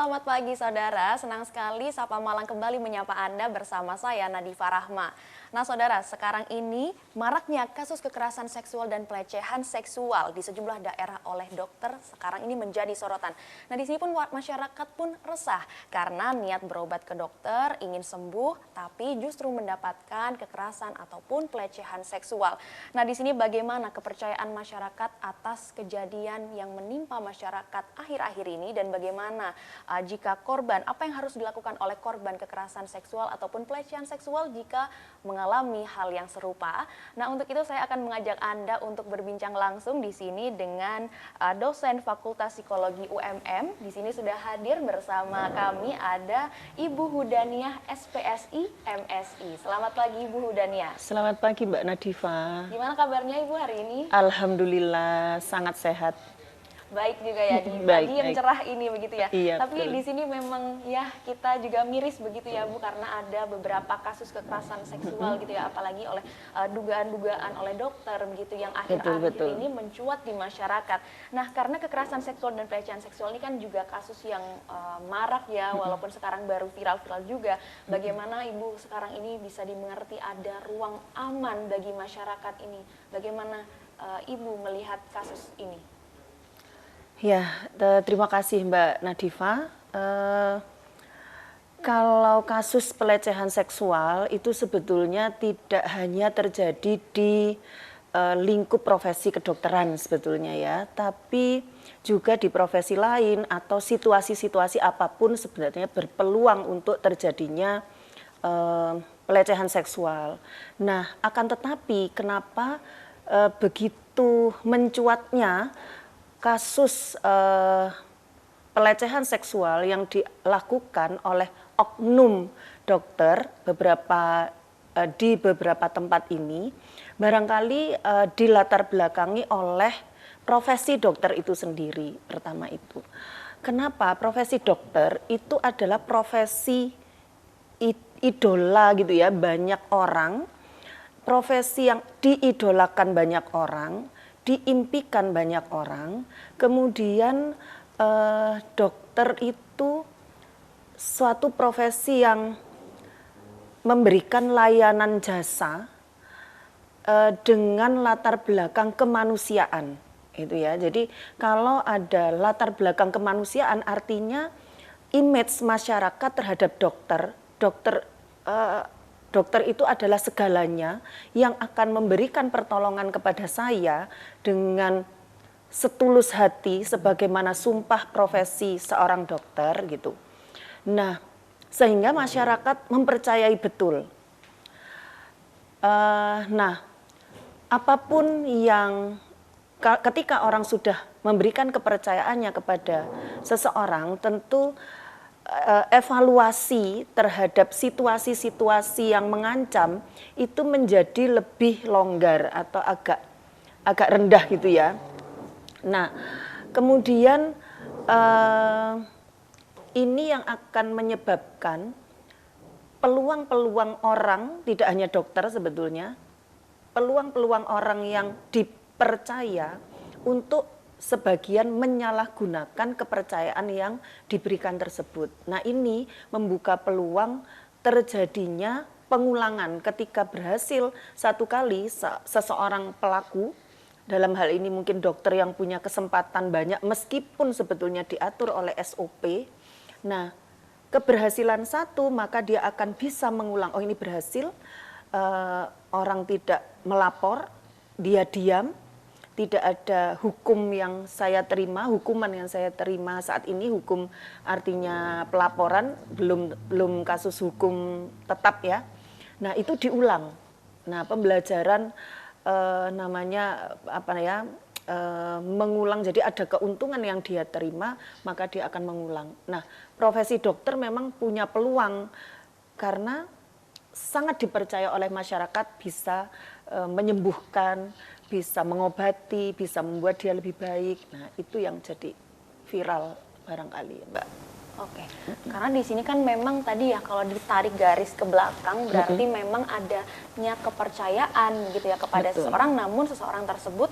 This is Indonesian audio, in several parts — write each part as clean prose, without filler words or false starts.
Selamat pagi saudara, senang sekali Sapa Malang kembali menyapa Anda bersama saya Nadifa Rahma. Nah saudara, sekarang ini maraknya kasus kekerasan seksual dan pelecehan seksual di sejumlah daerah oleh dokter sekarang ini menjadi sorotan. Nah di sini pun masyarakat pun resah karena niat berobat ke dokter ingin sembuh tapi justru mendapatkan kekerasan ataupun pelecehan seksual. Nah di sini bagaimana kepercayaan masyarakat atas kejadian yang menimpa masyarakat akhir-akhir ini dan bagaimana jika korban, apa yang harus dilakukan oleh korban kekerasan seksual ataupun pelecehan seksual jika mengalami hal yang serupa. Nah, untuk itu saya akan mengajak Anda untuk berbincang langsung di sini dengan dosen Fakultas Psikologi UMM. Di sini sudah hadir bersama kami ada Ibu Hudaniah SPSI MSI. Selamat pagi Ibu Hudaniah. Selamat pagi Mbak Nadifa. Gimana kabarnya Ibu hari ini? Alhamdulillah sangat sehat. Baik juga ya di pagi yang cerah ini begitu ya. Iya, tapi betul. di sini memang ya kita juga miris begitu ya Bu karena ada beberapa kasus kekerasan seksual gitu ya, apalagi oleh dugaan-dugaan oleh dokter begitu yang akhir-akhir ini mencuat di masyarakat. Nah, karena kekerasan seksual dan pelecehan seksual ini kan juga kasus yang marak ya, walaupun sekarang baru viral-viral juga. Bagaimana Ibu sekarang ini bisa dimengerti ada ruang aman bagi masyarakat ini? Bagaimana Ibu melihat kasus ini? Ya, terima kasih Mbak Nadifa. Kalau kasus pelecehan seksual itu sebetulnya tidak hanya terjadi di lingkup profesi kedokteran sebetulnya ya, tapi juga di profesi lain atau situasi-situasi apapun sebenarnya berpeluang untuk terjadinya pelecehan seksual. Nah, akan tetapi kenapa begitu mencuatnya kasus pelecehan seksual yang dilakukan oleh oknum dokter di beberapa tempat ini barangkali dilatar belakangi oleh profesi dokter itu sendiri. Pertama itu, kenapa profesi dokter itu adalah profesi idola gitu ya, banyak orang, profesi yang diidolakan banyak orang, diimpikan banyak orang. Kemudian dokter itu suatu profesi yang memberikan layanan jasa dengan latar belakang kemanusiaan itu ya. Jadi kalau ada latar belakang kemanusiaan artinya image masyarakat terhadap dokter itu adalah segalanya yang akan memberikan pertolongan kepada saya dengan setulus hati sebagaimana sumpah profesi seorang dokter gitu. Nah, sehingga masyarakat mempercayai betul. Nah, apapun yang ketika orang sudah memberikan kepercayaannya kepada seseorang, tentu evaluasi terhadap situasi-situasi yang mengancam itu menjadi lebih longgar atau agak rendah gitu ya. Nah, kemudian ini yang akan menyebabkan peluang-peluang orang, tidak hanya dokter sebetulnya, peluang-peluang orang yang dipercaya untuk sebagian menyalahgunakan kepercayaan yang diberikan tersebut. Nah, ini membuka peluang terjadinya pengulangan ketika berhasil satu kali seseorang pelaku, dalam hal ini mungkin dokter yang punya kesempatan banyak meskipun sebetulnya diatur oleh SOP. Nah, keberhasilan satu maka dia akan bisa mengulang. Oh, ini berhasil, orang tidak melapor, dia diam. Tidak ada hukum yang saya terima, hukuman yang saya terima saat ini, hukum artinya pelaporan, belum kasus hukum tetap ya. Nah, itu diulang. Nah, pembelajaran namanya apa ya, mengulang, jadi ada keuntungan yang dia terima, maka dia akan mengulang. Nah, profesi dokter memang punya peluang karena sangat dipercaya oleh masyarakat bisa menyembuhkan, bisa mengobati, bisa membuat dia lebih baik. Nah, itu yang jadi viral barangkali, Mbak. Oke, karena di sini kan memang tadi ya kalau ditarik garis ke belakang berarti memang adanya kepercayaan gitu ya kepada seseorang, namun seseorang tersebut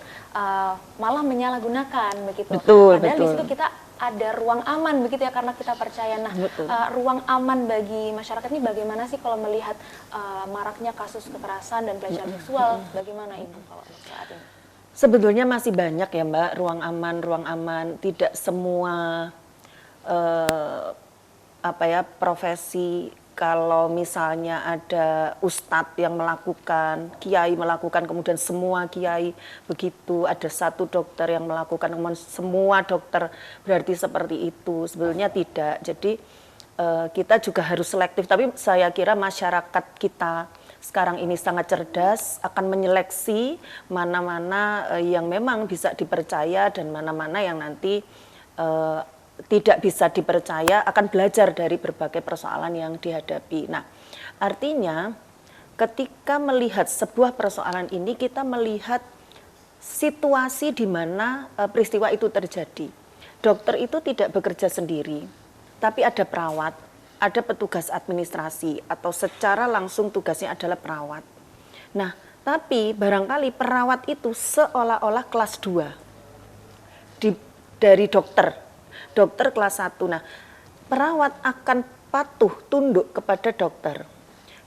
malah menyalahgunakan begitu. Betul, Padahal di situ kita ada ruang aman begitu ya, karena kita percaya. Nah, Betul. ruang aman bagi masyarakat ini bagaimana sih kalau melihat maraknya kasus kekerasan dan pelecehan seksual? Bagaimana Ibu kalau untuk saat ini? Sebetulnya masih banyak ya Mbak, ruang aman. Tidak semua profesi, kalau misalnya ada ustadz yang melakukan, kiai melakukan, kemudian semua kiai begitu, ada satu dokter yang melakukan, kemudian semua dokter berarti seperti itu. Sebetulnya tidak. Jadi kita juga harus selektif, tapi saya kira masyarakat kita sekarang ini sangat cerdas, akan menyeleksi mana-mana yang memang bisa dipercaya dan mana-mana yang nanti tidak bisa dipercaya, akan belajar dari berbagai persoalan yang dihadapi. Nah, artinya ketika melihat sebuah persoalan ini, kita melihat situasi di mana peristiwa itu terjadi. Dokter itu tidak bekerja sendiri, tapi ada perawat, ada petugas administrasi, atau secara langsung tugasnya adalah perawat. Nah, tapi barangkali perawat itu seolah-olah kelas 2 dari dokter kelas 1. Nah, perawat akan patuh, tunduk kepada dokter.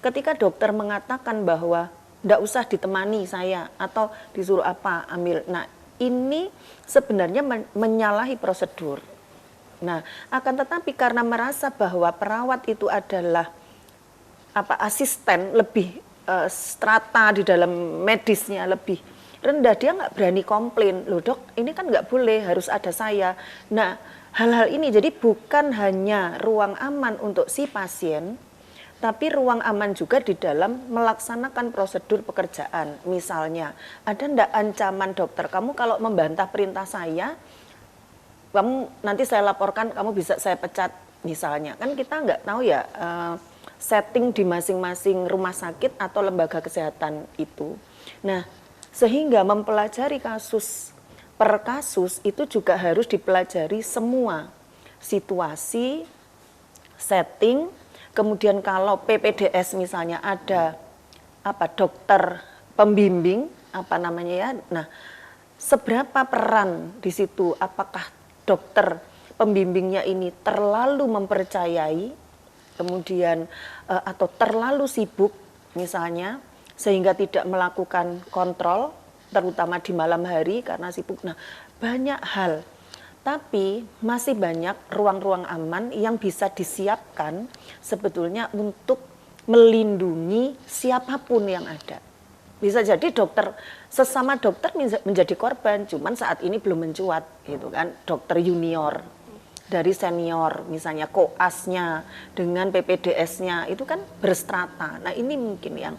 Ketika dokter mengatakan bahwa tidak usah ditemani saya, atau disuruh apa, ambil. Nah, ini sebenarnya menyalahi prosedur. Nah, akan tetapi karena merasa bahwa perawat itu adalah asisten, lebih strata di dalam medisnya lebih rendah, dia nggak berani komplain, loh dok ini kan nggak boleh, harus ada saya. Nah, hal-hal ini jadi bukan hanya ruang aman untuk si pasien, tapi ruang aman juga di dalam melaksanakan prosedur pekerjaan. Misalnya, ada ndak ancaman dokter, kamu kalau membantah perintah saya, kamu nanti saya laporkan, kamu bisa saya pecat misalnya. Kan kita nggak tahu ya setting di masing-masing rumah sakit atau lembaga kesehatan itu. Nah, sehingga mempelajari kasus per kasus itu juga harus dipelajari semua situasi, setting, kemudian kalau PPDS misalnya ada dokter pembimbing Nah, seberapa peran di situ, apakah dokter pembimbingnya ini terlalu mempercayai, kemudian atau terlalu sibuk misalnya, sehingga tidak melakukan kontrol, terutama di malam hari karena sibuk. Nah, banyak hal. Tapi masih banyak ruang-ruang aman yang bisa disiapkan sebetulnya untuk melindungi siapapun yang ada. Bisa jadi sesama dokter menjadi korban, cuman saat ini belum mencuat gitu kan. Dokter junior dari senior, misalnya koasnya dengan PPDS-nya itu kan berstrata. Nah, ini mungkin yang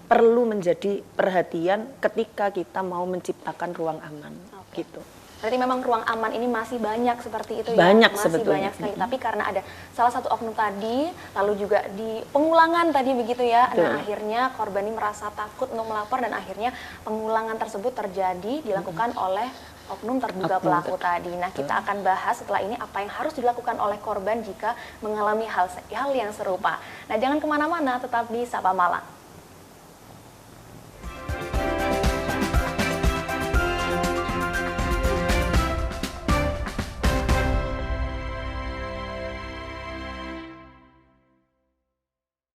perlu menjadi perhatian ketika kita mau menciptakan ruang aman. Gitu. Berarti memang ruang aman ini masih banyak seperti itu banyak, ya? Masih sebetulnya. Banyak sekali. Tapi karena ada salah satu oknum tadi, lalu juga di pengulangan tadi begitu ya. Betul. Nah, akhirnya korban ini merasa takut untuk melapor dan akhirnya pengulangan tersebut terjadi dilakukan oleh oknum terduga pelaku tadi. Nah, kita akan bahas setelah ini apa yang harus dilakukan oleh korban jika mengalami hal yang serupa. Nah, jangan kemana-mana, tetap di Sapa Malang.